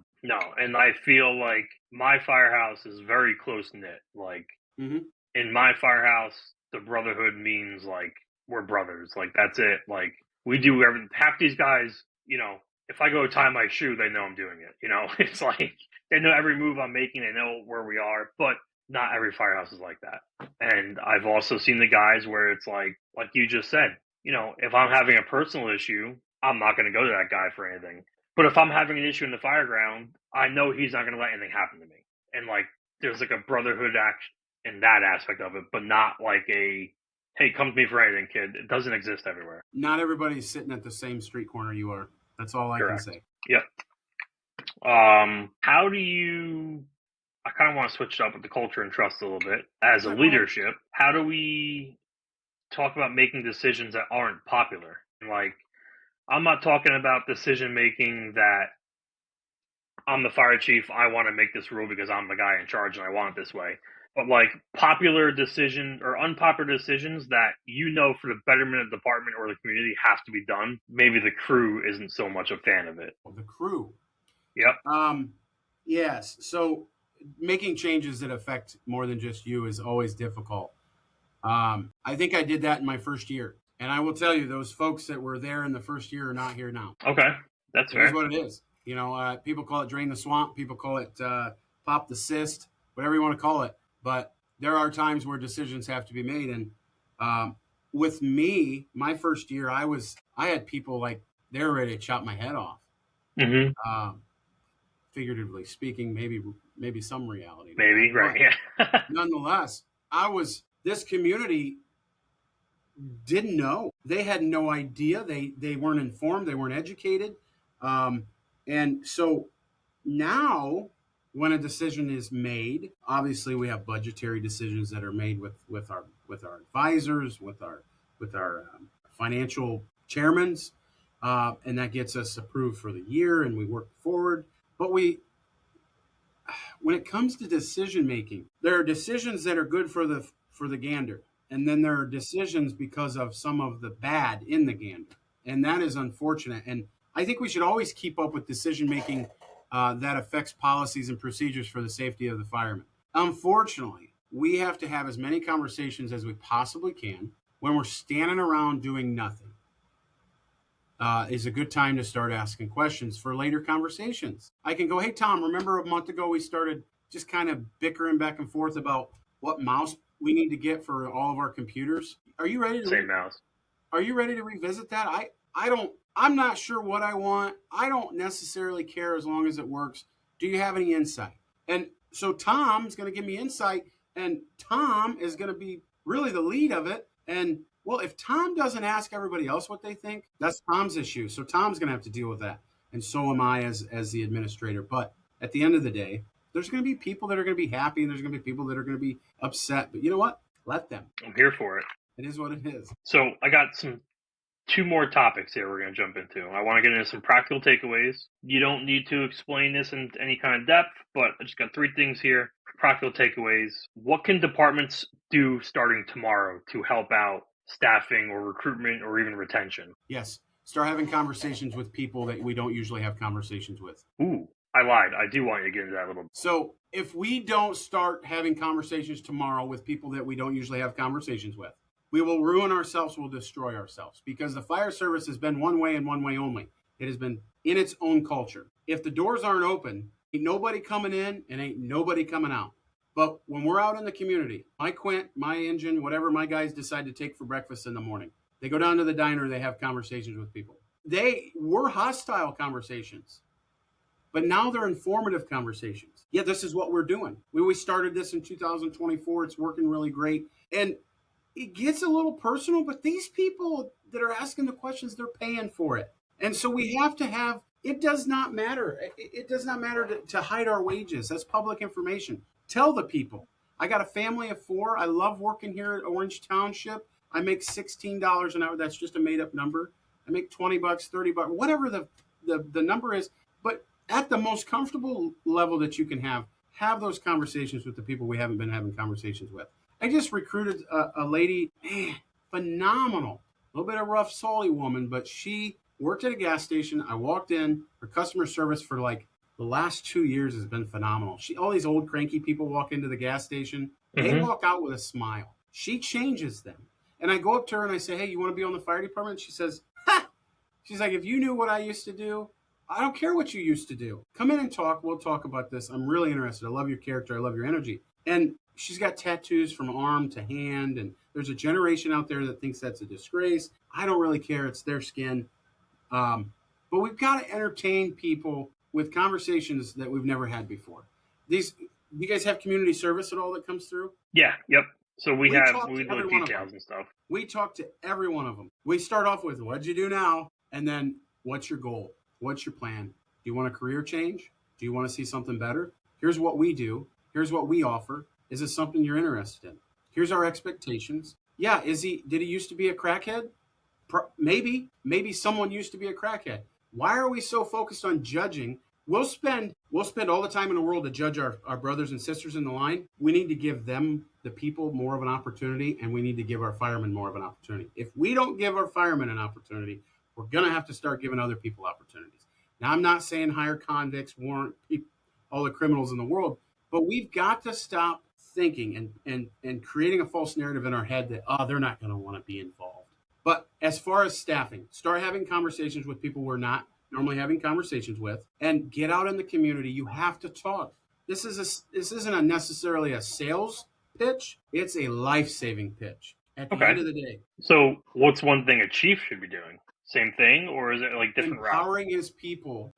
And I feel like my firehouse is very close knit. Like in my firehouse, the brotherhood means like we're brothers. Like that's it. Like we do everything. Half these guys, you know, if I go tie my shoe, they know I'm doing it. You know, it's like they know every move I'm making. They know where we are, but not every firehouse is like that. And I've also seen the guys where it's like you just said, you know, if I'm having a personal issue, I'm not going to go to that guy for anything. But if I'm having an issue in the fireground, I know he's not going to let anything happen to me. And like, there's like a brotherhood act in that aspect of it, but not like a, hey, come to me for anything, kid. It doesn't exist everywhere. Not everybody's sitting at the same street corner you are. That's all I Correct. can say. Yep. How do you, I kind of want to switch it up with the culture and trust a little bit. As a leadership, how do we talk about making decisions that aren't popular? Like, I'm not talking about decision making that I'm the fire chief, I want to make this rule because I'm the guy in charge and I want it this way. But like popular decisions or unpopular decisions that you know for the betterment of the department or the community have to be done. Maybe the crew isn't so much a fan of it. The crew. Yep. Yes. So making changes that affect more than just you is always difficult. I think I did that in my first year. And I will tell you, those folks that were there in the first year are not here now. Okay. That's fair. That's what it is. You know, people call it drain the swamp. People call it pop the cyst, whatever you want to call it. But there are times where decisions have to be made. And with me, my first year, I had people like they were ready to chop my head off. Figuratively speaking, maybe some reality. Maybe, right. Yeah. Nonetheless, this community didn't know. They had no idea. They weren't informed. They weren't educated. And so now when a decision is made, obviously we have budgetary decisions that are made with our advisors, with our financial chairmans, and that gets us approved for the year, and we work forward. But when it comes to decision making, there are decisions that are good for the gander, and then there are decisions because of some of the bad in the gander, and that is unfortunate. And I think we should always keep up with decision making that affects policies and procedures for the safety of the firemen. Unfortunately, we have to have as many conversations as we possibly can when we're standing around doing nothing. Is a good time to start asking questions for later conversations. I can go, hey, Tom, remember a month ago we started just kind of bickering back and forth about what mouse we need to get for all of our computers? Are you ready to same mouse? Are you ready to revisit that? I'm not sure what I want. I don't necessarily care as long as it works. Do you have any insight? And so Tom's going to give me insight, and Tom is going to be really the lead of it. And well, if Tom doesn't ask everybody else what they think, that's Tom's issue. So Tom's going to have to deal with that. and so am I as the administrator. But at the end of the day, there's going to be people that are going to be happy, and there's going to be people that are going to be upset. But you know what? Let them. I'm here for it. It is what it is. So I got two more topics here we're going to jump into. I want to get into some practical takeaways. You don't need to explain this in any kind of depth, but I just got 3 things here. Practical takeaways. What can departments do starting tomorrow to help out staffing or recruitment or even retention? Yes. Start having conversations with people that we don't usually have conversations with. Ooh, I lied. I do want you to get into that a little bit. So if we don't start having conversations tomorrow with people that we don't usually have conversations with, we will ruin ourselves, we'll destroy ourselves, because the fire service has been one way and one way only. It has been in its own culture. If the doors aren't open, ain't nobody coming in and ain't nobody coming out. But when we're out in the community, my Quint, my engine, whatever my guys decide to take for breakfast in the morning, they go down to the diner, they have conversations with people. They were hostile conversations, but now they're informative conversations. Yeah, this is what we're doing. We started this in 2024. It's working really great. And it gets a little personal, but these people that are asking the questions, they're paying for it. And so we have to have, it does not matter. It does not matter to hide our wages. That's public information. Tell the people. I got a family of 4. I love working here at Orange Township. I make $16 an hour. That's just a made up number. I make $20, $30, whatever the number is. But at the most comfortable level that you can have those conversations with the people we haven't been having conversations with. I just recruited a lady, man, phenomenal. A little bit of rough, salty woman, but she worked at a gas station. I walked in. Her customer service for like the last 2 years has been phenomenal. All these old cranky people walk into the gas station. They walk out with a smile. She changes them. And I go up to her and I say, hey, you want to be on the fire department? She says, ha! She's like, if you knew what I used to do, I don't care what you used to do. Come in and talk. We'll talk about this. I'm really interested. I love your character. I love your energy. And she's got tattoos from arm to hand. And there's a generation out there that thinks that's a disgrace. I don't really care. It's their skin. But we've got to entertain people with conversations that we've never had before. You guys have community service at all that comes through? Yeah. Yep. So we do every one of details them. and stuff. We talk to every one of them. We start off with, what'd you do now? And then, what's your goal? What's your plan? Do you want a career change? Do you want to see something better? Here's what we do. Here's what we offer. Is it something you're interested in? Here's our expectations. Yeah, did he used to be a crackhead? Maybe someone used to be a crackhead. Why are we so focused on judging? We'll spend all the time in the world to judge our brothers and sisters in the line. We need to give them, the people, more of an opportunity, and we need to give our firemen more of an opportunity. If we don't give our firemen an opportunity, we're going to have to start giving other people opportunities. Now, I'm not saying hire convicts, warrant all the criminals in the world, but we've got to stop thinking and creating a false narrative in our head that, they're not going to want to be involved. But as far as staffing, start having conversations with people we're not normally having conversations with, and get out in the community. You have to talk. This isn't necessarily a sales pitch. It's a life-saving pitch at the end of the day. So what's one thing a chief should be doing? Same thing, or is it like different route? Empowering his people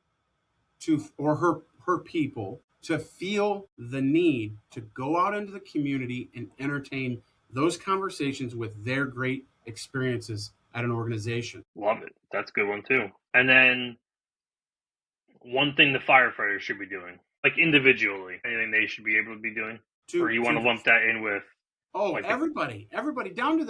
or her people to feel the need to go out into the community and entertain those conversations with their great experiences at an organization. Love it. That's a good one too. And then one thing the firefighters should be doing, like individually, anything they should be able to be doing? Or you want to lump that in with? Everybody down to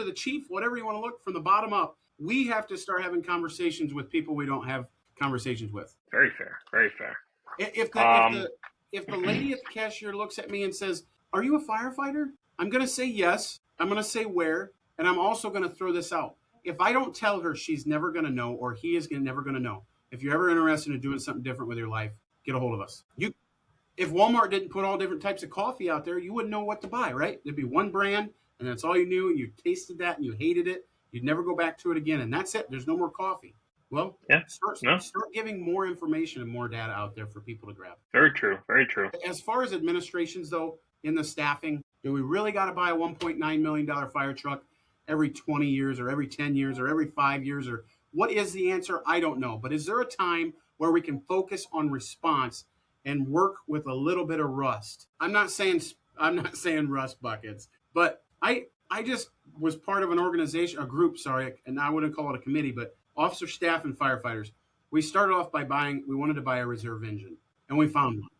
the chief, whatever you want to look, from the bottom up. We have to start having conversations with people we don't have conversations with. Very fair. Very fair. If the lady at the cashier looks at me and says, "Are you a firefighter?" I'm going to say yes. I'm going to say where, and I'm also going to throw this out. If I don't tell her, she's never going to know, or he is never going to know. If you're ever interested in doing something different with your life, get a hold of us. If Walmart didn't put all different types of coffee out there, you wouldn't know what to buy, right? There'd be one brand, and that's all you knew, and you tasted that, and you hated it. You'd never go back to it again, and that's it. There's no more coffee. Well, start giving more information and more data out there for people to grab. Very true. Very true. As far as administrations, though, in the staffing, do we really got to buy a $1.9 million fire truck every 20 years or every 10 years or every 5 years? Or what is the answer? I don't know. But is there a time where we can focus on response and work with a little bit of rust? I'm not saying rust buckets, but I just was part of an organization, a group, and I wouldn't call it a committee, but officer, staff, and firefighters. we started off by we wanted to buy a reserve engine, and we found one.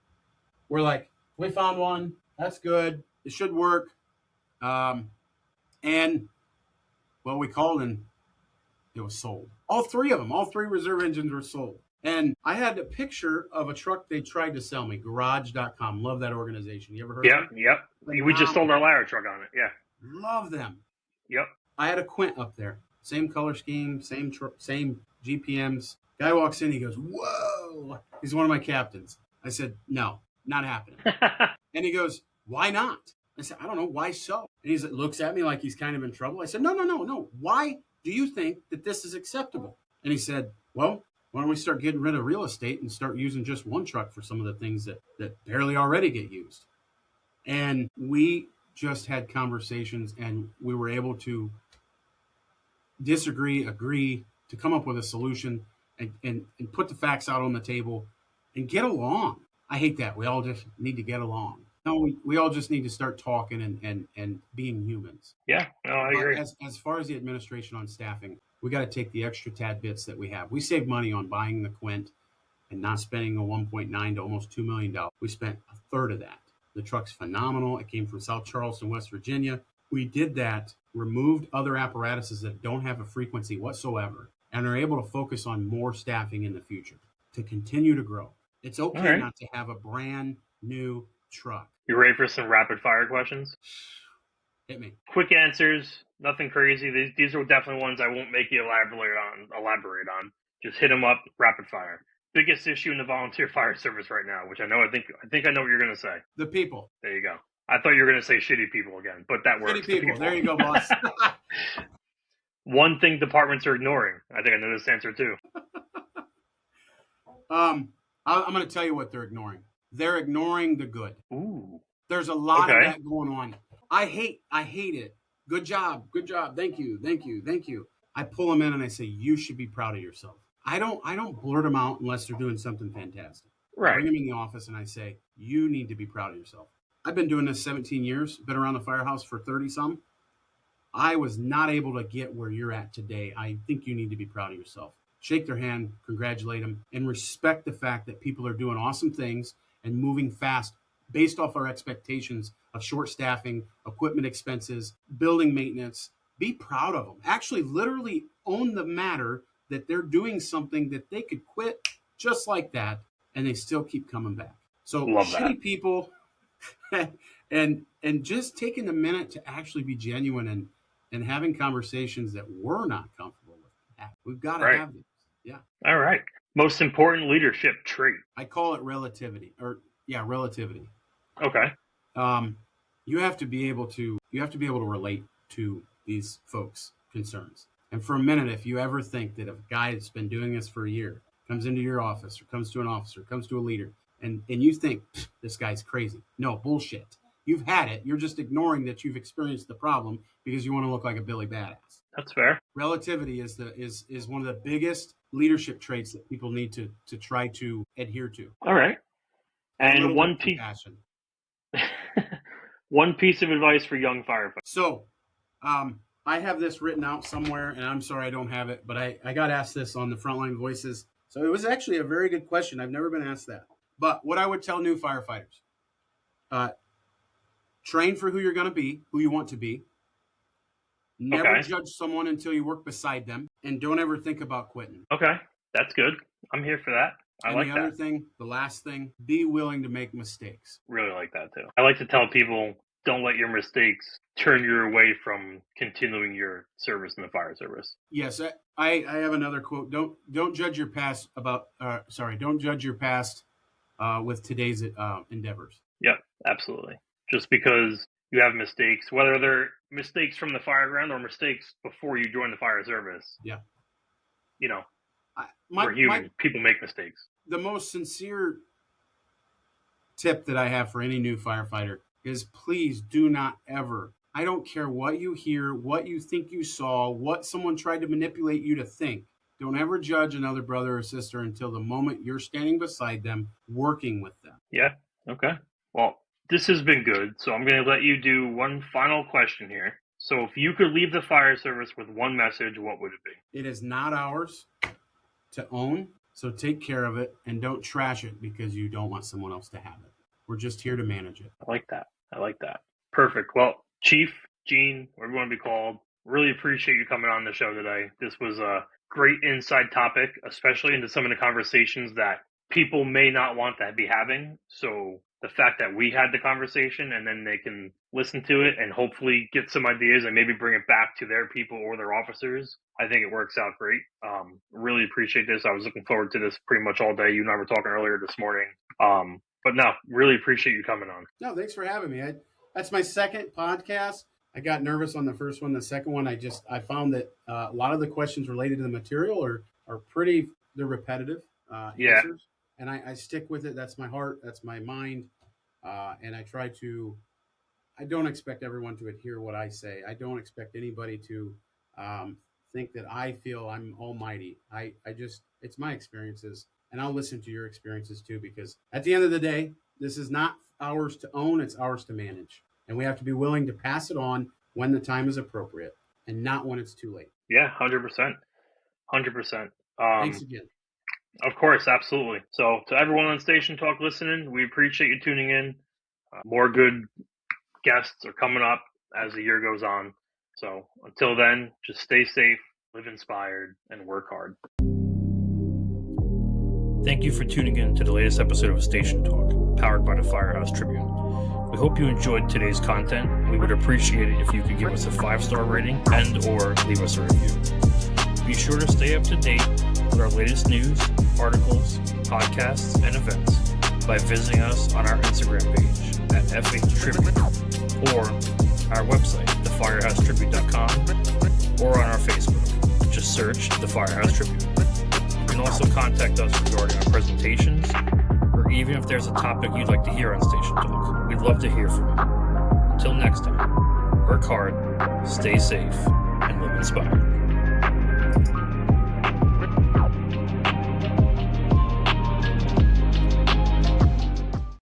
We're like, we found one. That's good. It should work. And, well, we called and it was sold. All three of them, all three reserve engines were sold. And I had a picture of a truck they tried to sell me, garage.com. Love that organization. You ever heard of it? Yep. We just sold our ladder truck on it. Yeah. Love them. Yep. I had a Quint up there. Same color scheme, same GPMs. Guy walks in, he goes, whoa. He's one of my captains. I said, no, not happening. And he goes, why not? I said, I don't know. Why so? And he looks at me like he's kind of in trouble. I said, no. Why do you think that this is acceptable? And he said, well, why don't we start getting rid of real estate and start using just one truck for some of the things that barely already get used? And we just had conversations, and we were able to disagree, agree, to come up with a solution and put the facts out on the table and get along. I hate that. We all just need to get along. No, we all just need to start talking and being humans. Yeah, no, I agree. As far as the administration on staffing, we got to take the extra tad bits that we have. We saved money on buying the Quint and not spending a $1.9 to almost $2 million. We spent a third of that. The truck's phenomenal. It came from South Charleston, West Virginia. We did that, removed other apparatuses that don't have a frequency whatsoever, and are able to focus on more staffing in the future to continue to grow. It's okay not to have a brand new truck. You ready for some rapid fire questions? Hit me. Quick answers, nothing crazy. These are definitely ones I won't make you elaborate on. Just hit them up, rapid fire. Biggest issue in the volunteer fire service right now, which I think I know what you're going to say. The people. There you go. I thought you were going to say shitty people again, but that works. Shitty people. There you go, boss. One thing departments are ignoring. I think I know this answer too. I'm going to tell you what they're ignoring. They're ignoring the good. Ooh. There's a lot of that going on. I hate it. Good job. Thank you. I pull them in and I say, you should be proud of yourself. I don't blurt them out unless they're doing something fantastic. Right. I bring them in the office and I say, you need to be proud of yourself. I've been doing this 17 years, been around the firehouse for 30 some. I was not able to get where you're at today. I think you need to be proud of yourself. Shake their hand, congratulate them, and respect the fact that people are doing awesome things and moving fast based off our expectations of short staffing, equipment expenses, building maintenance. Be proud of them. Actually, literally own the matter that they're doing something that they could quit just like that, and they still keep coming back. So shitty people and just taking a minute to actually be genuine and having conversations that we're not comfortable with. We've got to have these. Yeah. All right. Most important leadership trait. I call it relativity. Relativity. Okay. You have to be able to relate to these folks' concerns. And for a minute, if you ever think that a guy that's been doing this for a year comes into your office or comes to an officer, comes to a leader, and you think this guy's crazy. No, bullshit. You've had it. You're just ignoring that you've experienced the problem because you want to look like a Billy Badass. That's fair. Relativity is one of the biggest leadership traits that people need to try to adhere to. All right. And one piece of advice for young firefighters. So, I have this written out somewhere, and I'm sorry I don't have it, but I got asked this on the Frontline Voices. So it was actually a very good question. I've never been asked that. But what I would tell new firefighters, train for who you're going to be, who you want to be. Never judge someone until you work beside them, and don't ever think about quitting. Okay, that's good. I'm here for that. I like that. And the other thing, the last thing, be willing to make mistakes. Really like that too. I like to tell people, don't let your mistakes turn you away from continuing your service in the fire service. Yes, I have another quote. Don't judge your past don't judge your past with today's endeavors. Yep, absolutely. Just because you have mistakes, whether they're mistakes from the fire ground or mistakes before you join the fire service. Yeah. You know, we're human. People make mistakes. The most sincere tip that I have for any new firefighter is please do not ever, I don't care what you hear, what you think you saw, what someone tried to manipulate you to think. Don't ever judge another brother or sister until the moment you're standing beside them, working with them. Yeah. Okay. Well, this has been good. So I'm going to let you do one final question here. So if you could leave the fire service with one message, what would it be? It is not ours to own, So take care of it and don't trash it because you don't want someone else to have it. We're just here to manage it. I like that. Perfect. Well, Chief, Gene, whatever you want to be called, really appreciate you coming on the show today. This was a great inside topic, especially into some of the conversations that people may not want to be having. So the fact that we had the conversation and then they can listen to it and hopefully get some ideas and maybe bring it back to their people or their officers, I think it works out great. Really appreciate this. I was looking forward to this pretty much all day. You and I were talking earlier this morning. But no, really appreciate you coming on. No, thanks for having me. That's my second podcast. I got nervous on the first one. The second one, I found that a lot of the questions related to the material are they're repetitive answers. And I stick with it. That's my heart. That's my mind. And I don't expect everyone to adhere what I say. I don't expect anybody to think that I feel I'm almighty. It's my experiences, and I'll listen to your experiences too, because at the end of the day, this is not ours to own. It's ours to manage. And we have to be willing to pass it on when the time is appropriate and not when it's too late. Yeah, 100%. 100%. Thanks again. Of course, absolutely. So to everyone on Station Talk listening, we appreciate you tuning in. More good guests are coming up as the year goes on. So until then, just stay safe, live inspired, and work hard. Thank you for tuning in to the latest episode of Station Talk, powered by the Firehouse Tribune. We hope you enjoyed today's content. We would appreciate it if you could give us a 5-star rating and or leave us a review. Be sure to stay up to date with our latest news, articles, podcasts, and events by visiting us on our Instagram page at FH Tribune or our website, thefirehousetribune.com, or on our Facebook. Just search The Firehouse Tribune. You can also contact us regarding our presentations, or even if there's a topic you'd like to hear on Station Talk. We'd love to hear from you. Until next time, work hard, stay safe, and live inspired.